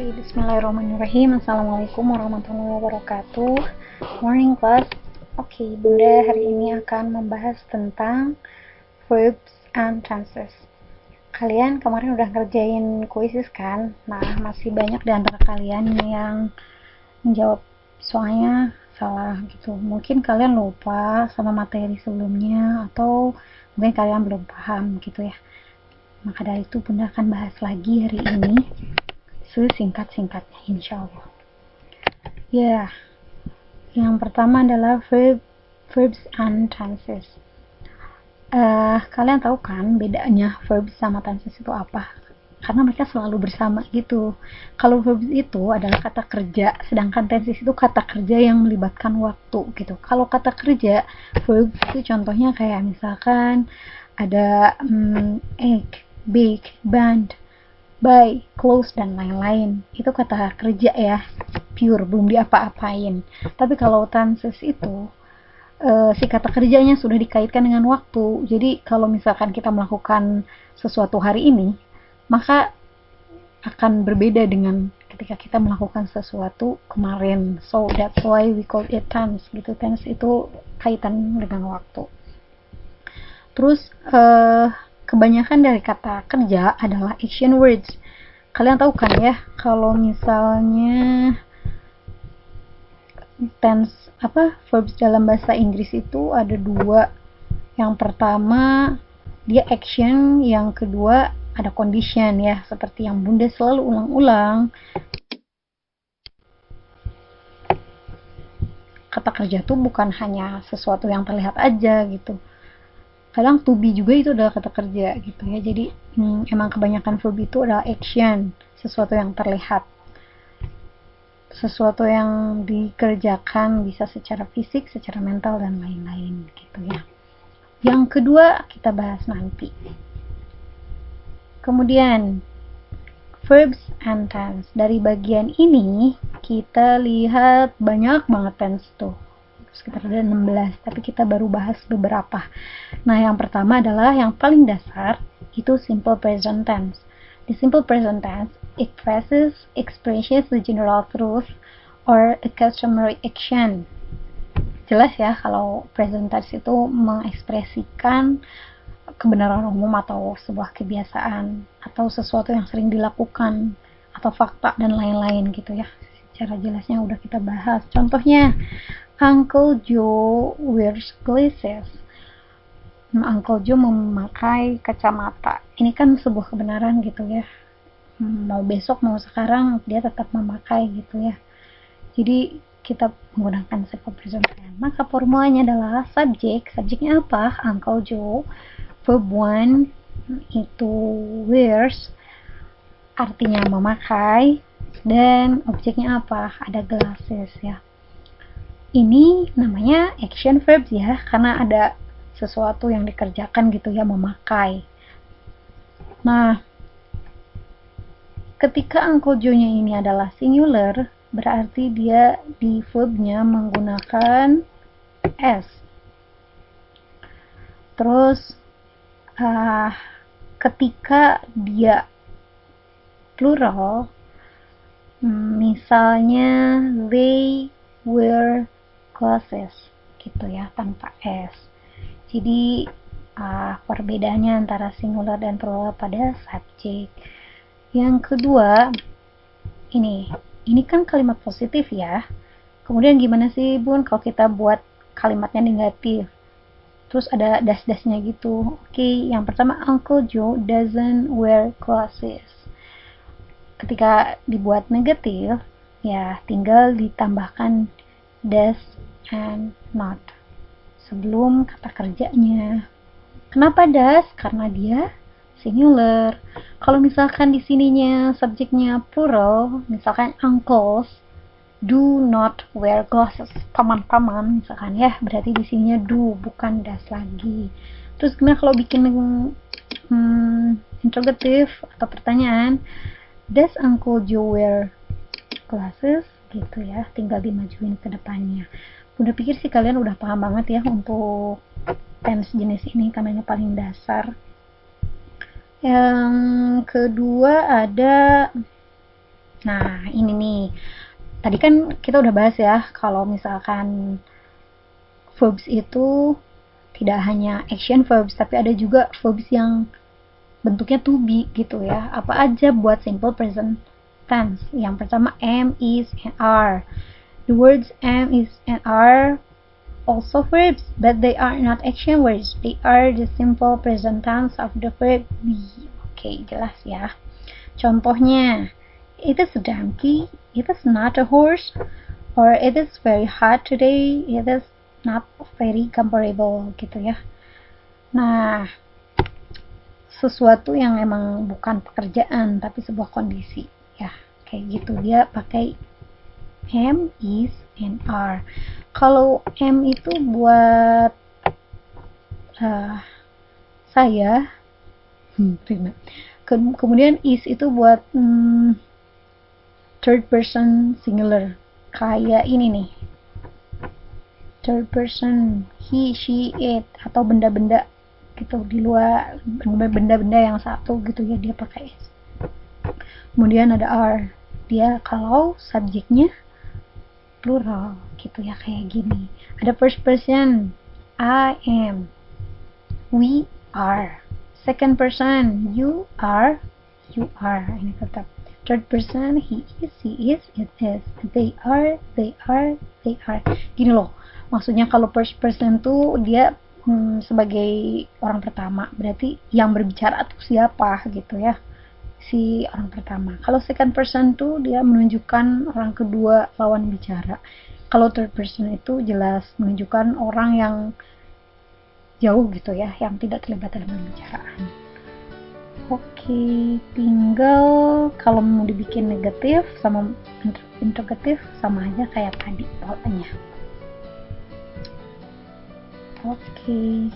Bismillahirrahmanirrahim. Assalamualaikum warahmatullahi wabarakatuh. Morning class. Bunda hari ini akan membahas tentang verbs and tenses. Kalian kemarin udah ngerjain kuisis kan? Nah, masih banyak di antara kalian yang menjawab soalnya salah gitu. Mungkin kalian lupa sama materi sebelumnya atau mungkin kalian belum paham gitu ya. Maka dari itu Bunda akan bahas lagi hari ini sesingkat-singkatnya insyaallah. Ya, yang pertama adalah verbs and tenses. Kalian tahu kan bedanya verbs sama tenses itu apa? Karena mereka selalu bersama gitu. Kalau verbs itu adalah kata kerja, sedangkan tenses itu kata kerja yang melibatkan waktu gitu. Kalau kata kerja, verbs itu contohnya kayak misalkan ada egg, bake, band, buy, close, dan lain-lain. Itu kata kerja ya, pure, belum diapa-apain. Tapi kalau tenses itu si kata kerjanya sudah dikaitkan dengan waktu. Jadi kalau misalkan kita melakukan sesuatu hari ini, maka akan berbeda dengan ketika kita melakukan sesuatu kemarin. So that's why we call it tense gitu. Tense itu kaitan dengan waktu. Terus kebanyakan dari kata kerja adalah action words. Kalian tahu kan ya, kalau misalnya tense verbs dalam bahasa Inggris itu ada dua. Yang pertama dia action, yang kedua ada condition ya, seperti yang Bunda selalu ulang-ulang. Kata kerja tuh bukan hanya sesuatu yang terlihat aja gitu. Kadang to be juga itu adalah kata kerja gitu ya. Jadi emang kebanyakan verb itu adalah action, sesuatu yang terlihat, sesuatu yang dikerjakan, bisa secara fisik, secara mental, dan lain-lain gitu ya. Yang kedua kita bahas nanti. Kemudian verbs and tense. Dari bagian ini kita lihat banyak banget tense tuh, sekitar ada 16, tapi kita baru bahas beberapa. Nah, yang pertama adalah yang paling dasar, itu simple present tense. Di simple present tense, expresses the general truth or a customary action. Jelas ya, kalau present tense itu mengekspresikan kebenaran umum atau sebuah kebiasaan atau sesuatu yang sering dilakukan atau fakta dan lain-lain gitu ya. Secara jelasnya udah kita bahas. Contohnya, Uncle Joe wears glasses. Uncle Joe memakai kacamata. Ini kan sebuah kebenaran gitu ya. Mau besok mau sekarang dia tetap memakai gitu ya. Jadi kita menggunakan simple present tense. Maka formulanya adalah subjek. Subjeknya apa? Uncle Joe. Verb 1 itu wears, artinya memakai, dan objeknya apa? Ada glasses ya. Ini namanya action verbs ya, karena ada sesuatu yang dikerjakan gitu ya, memakai. Nah, ketika Uncle Joe-nya ini adalah singular, berarti dia di verbnya menggunakan S. Terus ketika dia plural, misalnya they wear glasses gitu ya, tanpa S. Jadi perbedaannya antara singular dan plural pada subjek. Yang kedua, ini kan kalimat positif ya. Kemudian gimana sih Bun kalau kita buat kalimatnya negatif? Terus ada das-dasnya gitu. Yang pertama, Uncle Joe doesn't wear glasses. Ketika dibuat negatif, ya tinggal ditambahkan does and not sebelum kata kerjanya. Kenapa does? Karena dia singular. Kalau misalkan di sininya subjeknya plural, misalkan uncles do not wear glasses, paman-paman misalkan ya, berarti di sininya do, bukan does lagi. Terus gimana kalau bikin interrogative atau pertanyaan, does Uncle Joe wear glasses gitu ya, tinggal dimajuin ke depannya. Udah pikir sih kalian udah paham banget ya untuk tense jenis ini karena ini paling dasar. Yang kedua ada Nah, ini nih. Tadi kan kita udah bahas ya, kalau misalkan verbs itu tidak hanya action verbs, tapi ada juga verbs yang bentuknya to be gitu ya. Apa aja buat simple present tense? Yang pertama am, is, and are. The words am, is, and are also verbs, but they are not action words. They are the simple present tense of the verb be. Oke, jelas ya. Contohnya, it is a donkey, it is not a horse, or it is very hot today, it is not very comparable gitu ya. Nah, sesuatu yang emang bukan pekerjaan tapi sebuah kondisi ya, kayak gitu dia pakai am, is, and are. Kalau am itu buat saya, kemudian is itu buat third person singular, kayak ini nih, third person he, she, it, atau benda-benda gitu di luar, benda-benda yang satu gitu ya, dia pakai is. Kemudian ada are, dia kalau subjeknya plural gitu ya, kayak gini. Ada first person, I am, we are. Second person, you are, ini tetap. Third person, he is, it is. They are. Gini loh, maksudnya kalau first person tuh dia sebagai orang pertama, berarti yang berbicara tuh siapa gitu ya, si orang pertama. Kalau second person tuh dia menunjukkan orang kedua lawan bicara. Kalau third person itu jelas menunjukkan orang yang jauh gitu ya, yang tidak terlibat dalam pembicaraan. Oke, tinggal kalau mau dibikin negatif sama interrogatif sama aja kayak tadi polanya. Oke.